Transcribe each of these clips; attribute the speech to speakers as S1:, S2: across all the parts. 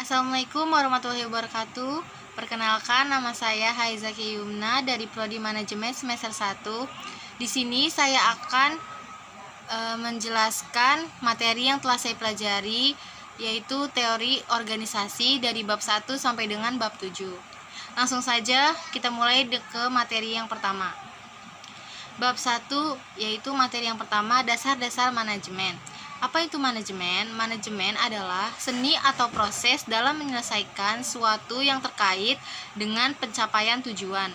S1: Assalamualaikum warahmatullahi wabarakatuh. Perkenalkan, nama saya Haizaki Yumna dari Prodi Manajemen semester 1. Di sini saya akan menjelaskan materi yang telah saya pelajari, yaitu teori organisasi dari bab 1 sampai dengan bab 7. Langsung saja kita mulai ke materi yang pertama. Bab 1 yaitu materi yang pertama, dasar-dasar manajemen. Apa itu manajemen? Manajemen adalah seni atau proses dalam menyelesaikan suatu yang terkait dengan pencapaian tujuan.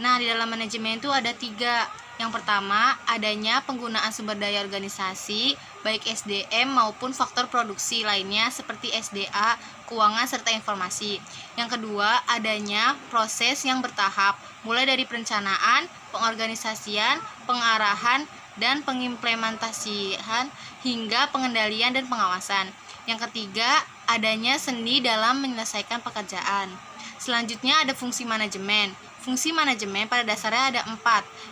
S1: Nah, di dalam manajemen itu ada 3. Yang pertama, adanya penggunaan sumber daya organisasi, baik SDM maupun faktor produksi lainnya seperti SDA, keuangan, serta informasi. Yang kedua, adanya proses yang bertahap, mulai dari perencanaan, pengorganisasian, pengarahan, dan pengimplementasian hingga pengendalian dan pengawasan. Yang ketiga, adanya seni dalam menyelesaikan pekerjaan. Selanjutnya ada fungsi manajemen. Fungsi manajemen pada dasarnya ada 4,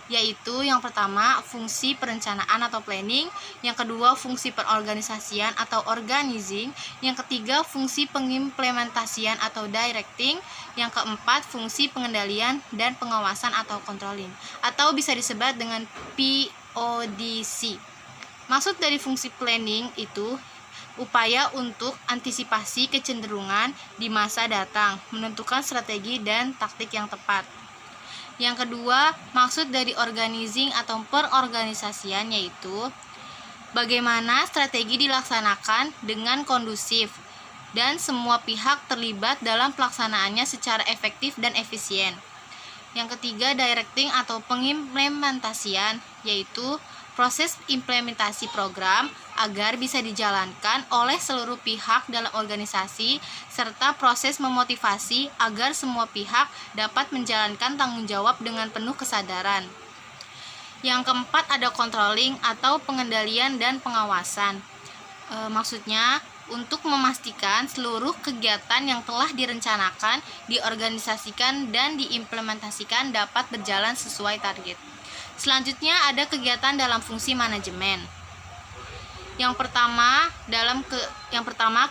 S1: yaitu yang pertama fungsi perencanaan atau planning, yang kedua fungsi perorganisasian atau organizing, yang ketiga fungsi pengimplementasian atau directing, yang keempat fungsi pengendalian dan pengawasan atau controlling, atau bisa disebut dengan PODC. Maksud dari fungsi planning itu upaya untuk antisipasi kecenderungan di masa datang, menentukan strategi dan taktik yang tepat. Yang kedua, maksud dari organizing atau perorganisasian yaitu bagaimana strategi dilaksanakan dengan kondusif dan semua pihak terlibat dalam pelaksanaannya secara efektif dan efisien. Yang ketiga, directing atau pengimplementasian yaitu proses implementasi program agar bisa dijalankan oleh seluruh pihak dalam organisasi, serta proses memotivasi agar semua pihak dapat menjalankan tanggung jawab dengan penuh kesadaran. Yang keempat ada controlling atau pengendalian dan pengawasan. Maksudnya untuk memastikan seluruh kegiatan yang telah direncanakan, diorganisasikan, dan diimplementasikan dapat berjalan sesuai target. Selanjutnya ada kegiatan dalam fungsi manajemen. Yang pertama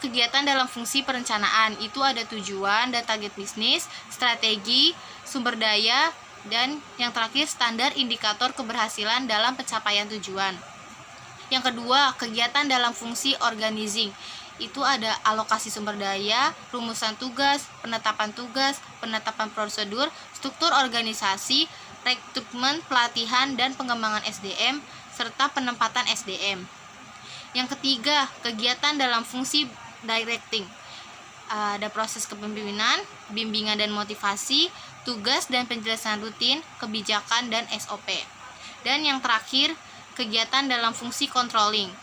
S1: kegiatan dalam fungsi perencanaan itu ada tujuan dan target bisnis, strategi, sumber daya, dan yang terakhir standar indikator keberhasilan dalam pencapaian tujuan. Yang kedua, kegiatan dalam fungsi organizing. Itu ada alokasi sumber daya, rumusan tugas, penetapan prosedur, struktur organisasi, rekrutmen, pelatihan, dan pengembangan SDM, serta penempatan SDM. Yang ketiga, kegiatan dalam fungsi directing. Ada proses kepemimpinan, bimbingan dan motivasi, tugas dan penjelasan rutin, kebijakan, dan SOP. Dan yang terakhir, kegiatan dalam fungsi controlling.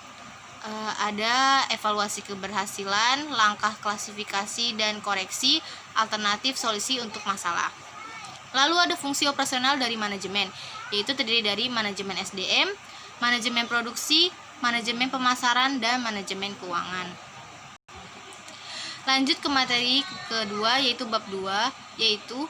S1: Ada evaluasi keberhasilan, langkah klasifikasi dan koreksi, alternatif solusi untuk masalah. Lalu ada fungsi operasional dari manajemen, yaitu terdiri dari manajemen SDM, manajemen produksi, manajemen pemasaran, dan manajemen keuangan. Lanjut ke materi kedua, yaitu bab 2, yaitu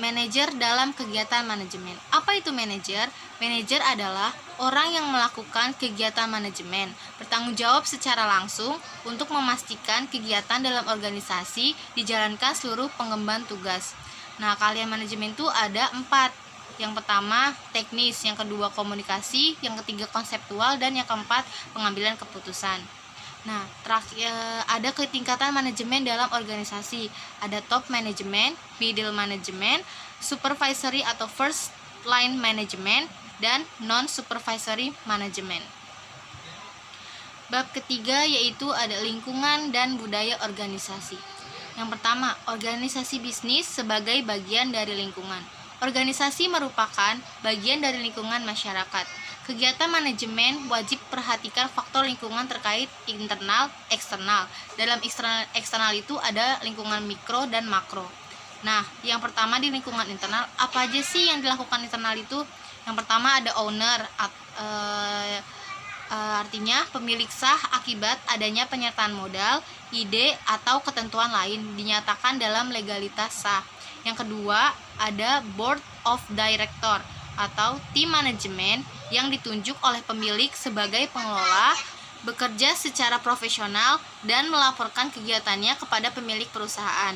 S1: manajer dalam kegiatan manajemen. Apa itu manajer? Manajer adalah orang yang melakukan kegiatan manajemen, bertanggung jawab secara langsung untuk memastikan kegiatan dalam organisasi dijalankan seluruh pengemban tugas. Nah, keahlian manajemen itu ada 4. Yang pertama teknis, yang kedua komunikasi, yang ketiga konseptual, dan yang keempat pengambilan keputusan. Nah, terakhir ada ketingkatan manajemen dalam organisasi. Ada top management, middle management, supervisory atau first line management, dan non supervisory management. Bab ketiga yaitu ada lingkungan dan budaya organisasi. Yang pertama, organisasi bisnis sebagai bagian dari lingkungan. Organisasi merupakan bagian dari lingkungan masyarakat. Kegiatan manajemen wajib perhatikan faktor lingkungan terkait internal, eksternal. Dalam eksternal itu ada lingkungan mikro dan makro. Nah, yang pertama di lingkungan internal, apa aja sih yang dilakukan internal itu? Yang pertama ada owner, artinya pemilik sah akibat adanya penyertaan modal, ide, atau ketentuan lain dinyatakan dalam legalitas sah. Yang kedua ada board of director atau tim manajemen yang ditunjuk oleh pemilik sebagai pengelola bekerja secara profesional, dan melaporkan kegiatannya kepada pemilik perusahaan.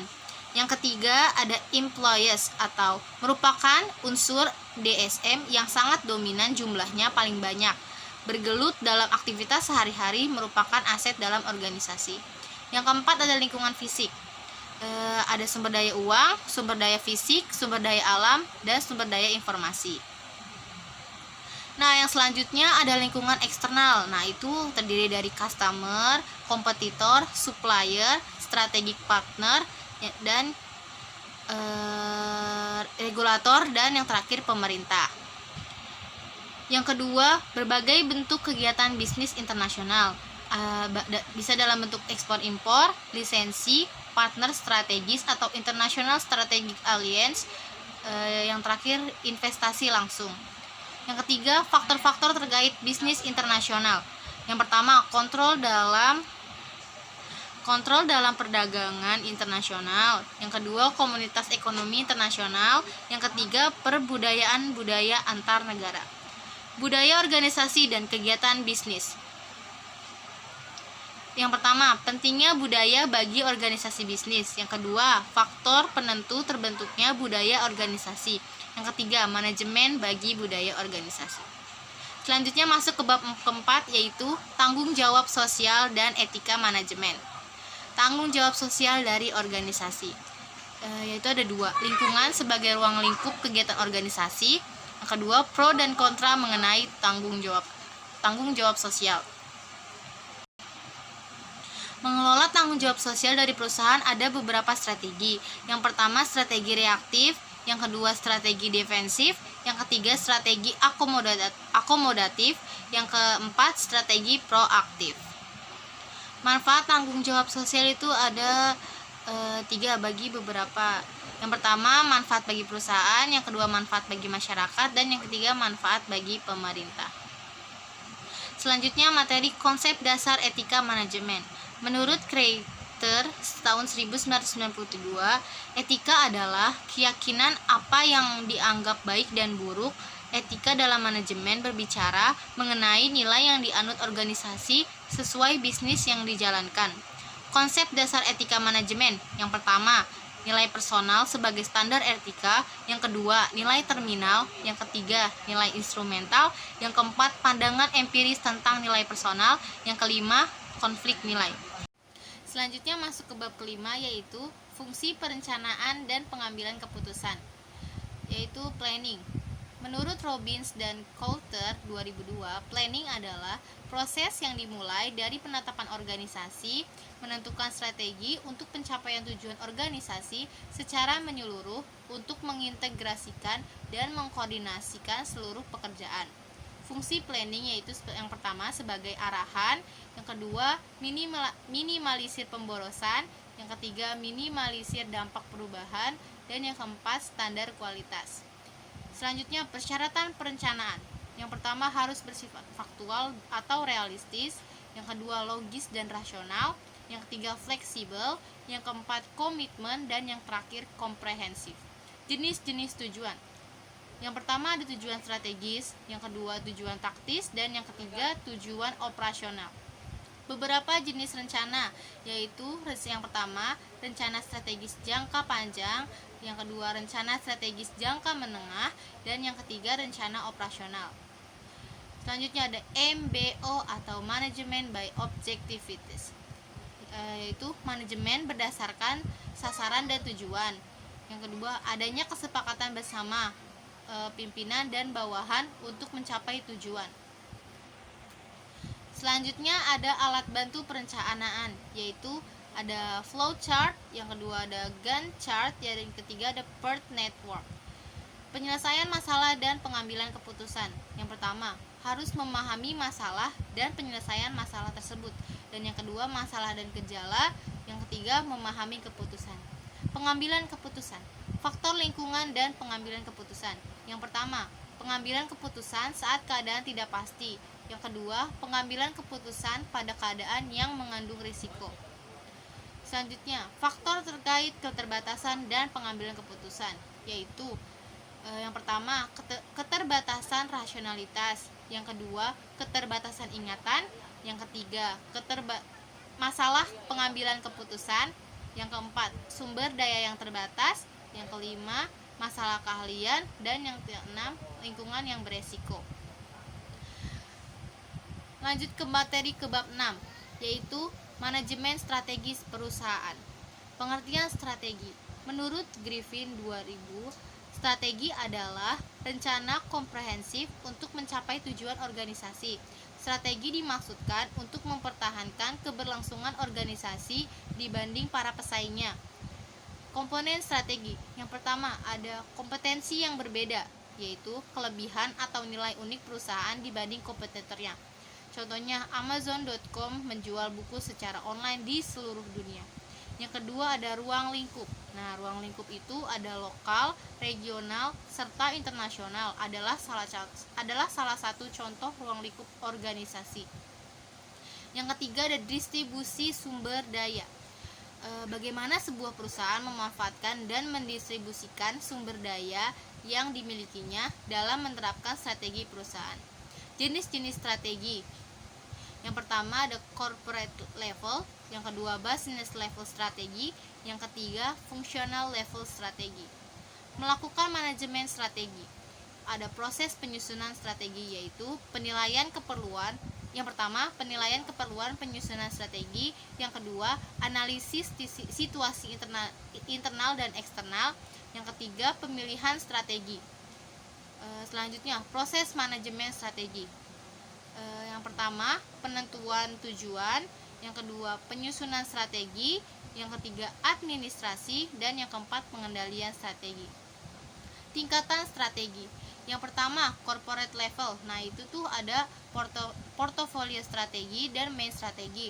S1: Yang ketiga ada employees atau merupakan unsur DSM yang sangat dominan, jumlahnya paling banyak, bergelut dalam aktivitas sehari-hari, merupakan aset dalam organisasi. Yang keempat ada lingkungan fisik. Ada sumber daya uang, sumber daya fisik, sumber daya alam, dan sumber daya informasi. Nah, yang selanjutnya ada lingkungan eksternal. Nah, itu terdiri dari customer, kompetitor, supplier, strategic partner, dan regulator, dan yang terakhir pemerintah. Yang kedua, berbagai bentuk kegiatan bisnis internasional. Bisa dalam bentuk ekspor impor, lisensi, partner strategis atau international strategic alliance. Yang terakhir, investasi langsung. Yang ketiga, faktor-faktor terkait bisnis internasional. Yang pertama, kontrol dalam perdagangan internasional. Yang kedua, komunitas ekonomi internasional. Yang ketiga, perbudayaan budaya antar negara. Budaya organisasi dan kegiatan bisnis. Yang pertama, pentingnya budaya bagi organisasi bisnis. Yang kedua, faktor penentu terbentuknya budaya organisasi. Yang ketiga, manajemen bagi budaya organisasi. Selanjutnya masuk ke bab keempat, yaitu tanggung jawab sosial dan etika manajemen. Tanggung jawab sosial dari organisasi, yaitu ada dua: lingkungan sebagai ruang lingkup kegiatan organisasi. Yang kedua, pro dan kontra mengenai tanggung jawab sosial. Mengelola tanggung jawab sosial dari perusahaan ada beberapa strategi. Yang pertama, strategi reaktif. Yang kedua, strategi defensif. Yang ketiga, strategi akomodatif. Yang keempat, strategi proaktif. Manfaat tanggung jawab sosial itu ada 3 bagi beberapa. Yang pertama, manfaat bagi perusahaan. Yang kedua, manfaat bagi masyarakat. Dan yang ketiga, manfaat bagi pemerintah. Selanjutnya, materi konsep dasar etika manajemen. Menurut Kreiter tahun 1992, etika adalah keyakinan apa yang dianggap baik dan buruk. Etika dalam manajemen berbicara mengenai nilai yang dianut organisasi sesuai bisnis yang dijalankan. Konsep dasar etika manajemen. Yang pertama, nilai personal sebagai standar etika. Yang kedua, nilai terminal. Yang ketiga, nilai instrumental. Yang keempat, pandangan empiris tentang nilai personal. Yang kelima, konflik nilai. Selanjutnya masuk ke bab kelima, yaitu fungsi perencanaan dan pengambilan keputusan, yaitu planning. Menurut Robbins dan Coulter 2002, planning adalah proses yang dimulai dari penetapan organisasi, menentukan strategi untuk pencapaian tujuan organisasi secara menyeluruh untuk mengintegrasikan dan mengkoordinasikan seluruh pekerjaan. Fungsi planning yaitu yang pertama sebagai arahan, yang kedua minimalisir pemborosan, yang ketiga minimalisir dampak perubahan, dan yang keempat standar kualitas. Selanjutnya, persyaratan perencanaan. Yang pertama harus bersifat faktual atau realistis, yang kedua logis dan rasional, yang ketiga fleksibel, yang keempat komitmen, dan yang terakhir komprehensif. Jenis-jenis tujuan. Yang pertama ada tujuan strategis, yang kedua tujuan taktis, dan yang ketiga tujuan operasional. Beberapa jenis rencana, yaitu yang pertama rencana strategis jangka panjang, yang kedua rencana strategis jangka menengah, dan yang ketiga rencana operasional. Selanjutnya ada MBO atau Management by Objectivities, yaitu manajemen berdasarkan sasaran dan tujuan. Yang kedua, adanya kesepakatan bersama pimpinan dan bawahan untuk mencapai tujuan. Selanjutnya ada alat bantu perencanaan, yaitu ada flow chart, yang kedua ada Gantt chart, dan yang ketiga ada PERT network. Penyelesaian masalah dan pengambilan keputusan. Yang pertama, harus memahami masalah dan penyelesaian masalah tersebut. Dan yang kedua, masalah dan gejala. Yang ketiga, memahami keputusan. Pengambilan keputusan. Faktor lingkungan dan pengambilan keputusan. Yang pertama, pengambilan keputusan saat keadaan tidak pasti. Yang kedua, pengambilan keputusan pada keadaan yang mengandung risiko. Selanjutnya, faktor terkait keterbatasan dan pengambilan keputusan, yaitu yang pertama, keterbatasan rasionalitas. Yang kedua, keterbatasan ingatan. Yang ketiga, masalah pengambilan keputusan. Yang keempat, sumber daya yang terbatas. Yang kelima, masalah keahlian. Dan yang keenam, lingkungan yang beresiko. Lanjut ke materi ke bab 6, yaitu manajemen strategis perusahaan. Pengertian strategi. Menurut Griffin 2000, strategi adalah rencana komprehensif untuk mencapai tujuan organisasi. Strategi dimaksudkan untuk mempertahankan keberlangsungan organisasi dibanding para pesaingnya. Komponen strategi. Yang pertama, ada kompetensi yang berbeda, yaitu kelebihan atau nilai unik perusahaan dibanding kompetitornya. Contohnya, Amazon.com menjual buku secara online di seluruh dunia. Yang kedua ada ruang lingkup. Nah, ruang lingkup itu ada lokal, regional, serta internasional. Adalah salah satu contoh ruang lingkup organisasi. Yang ketiga ada distribusi sumber daya. Bagaimana sebuah perusahaan memanfaatkan dan mendistribusikan sumber daya yang dimilikinya dalam menerapkan strategi perusahaan. Jenis-jenis strategi. Yang pertama ada corporate level, yang kedua business level strategi, yang ketiga functional level strategi. Melakukan manajemen strategi. Ada proses penyusunan strategi, yaitu penilaian keperluan. Yang pertama, penilaian keperluan penyusunan strategi. Yang kedua, analisis situasi internal dan eksternal. Yang ketiga, pemilihan strategi. Selanjutnya, proses manajemen strategi. Yang pertama, penentuan tujuan. Yang kedua, penyusunan strategi. Yang ketiga, administrasi. Dan yang keempat, pengendalian strategi. Tingkatan strategi. Yang pertama, corporate level. Nah, itu tuh ada portofolio strategi dan main strategi.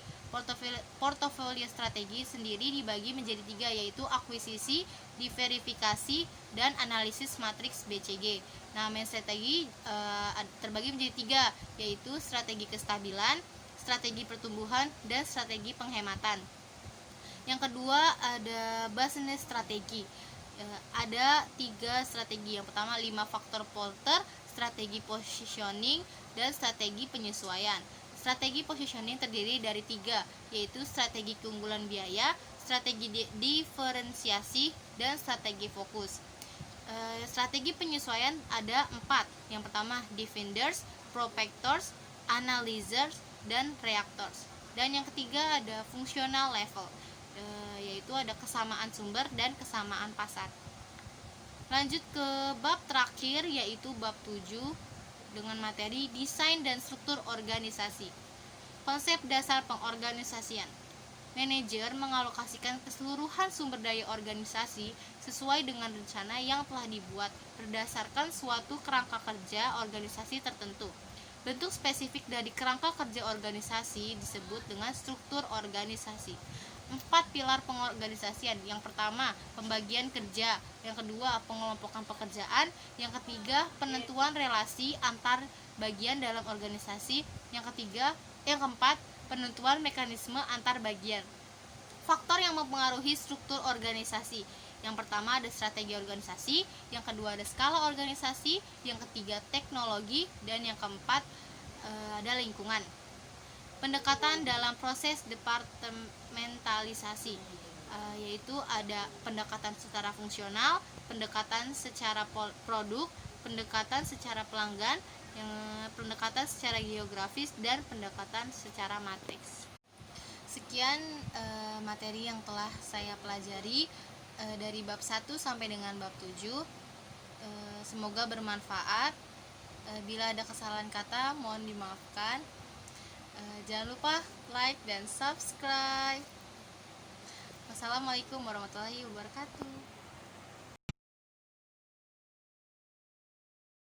S1: Portofolio strategi sendiri dibagi menjadi 3, yaitu akuisisi, diverifikasi, dan analisis matriks BCG. Nah, main strategi terbagi menjadi 3, yaitu strategi kestabilan, strategi pertumbuhan, dan strategi penghematan. Yang kedua ada business strategi. Ada 3 strategi. Yang pertama 5 faktor Porter, strategi positioning, dan strategi penyesuaian. Strategi positioning terdiri dari 3, yaitu strategi keunggulan biaya, strategi diferensiasi, dan strategi fokus. Strategi penyesuaian ada 4. Yang pertama defenders, protectors, analyzers, dan reactors. Dan yang ketiga ada functional level, yaitu ada kesamaan sumber dan kesamaan pasar. Lanjut ke bab terakhir, yaitu bab 7 dengan materi desain dan struktur organisasi. Konsep dasar pengorganisasian. Manajer mengalokasikan keseluruhan sumber daya organisasi sesuai dengan rencana yang telah dibuat berdasarkan suatu kerangka kerja organisasi tertentu. Bentuk spesifik dari kerangka kerja organisasi disebut dengan struktur organisasi. 4 pilar pengorganisasian. Yang pertama, pembagian kerja. Yang kedua, pengelompokan pekerjaan. Yang ketiga, penentuan relasi antar bagian dalam organisasi. Yang keempat, penentuan mekanisme antar bagian. Faktor yang mempengaruhi struktur organisasi. Yang pertama ada strategi organisasi, yang kedua ada skala organisasi, yang ketiga teknologi, dan yang keempat ada lingkungan. Pendekatan dalam proses departementalisasi, yaitu ada pendekatan secara fungsional, pendekatan secara produk, pendekatan secara pelanggan, pendekatan secara geografis, dan pendekatan secara matriks. Sekian materi yang telah saya pelajari dari bab 1 sampai dengan bab 7. Semoga bermanfaat. Bila ada kesalahan kata, mohon dimaafkan. Jangan lupa like dan subscribe. Wassalamualaikum warahmatullahi wabarakatuh.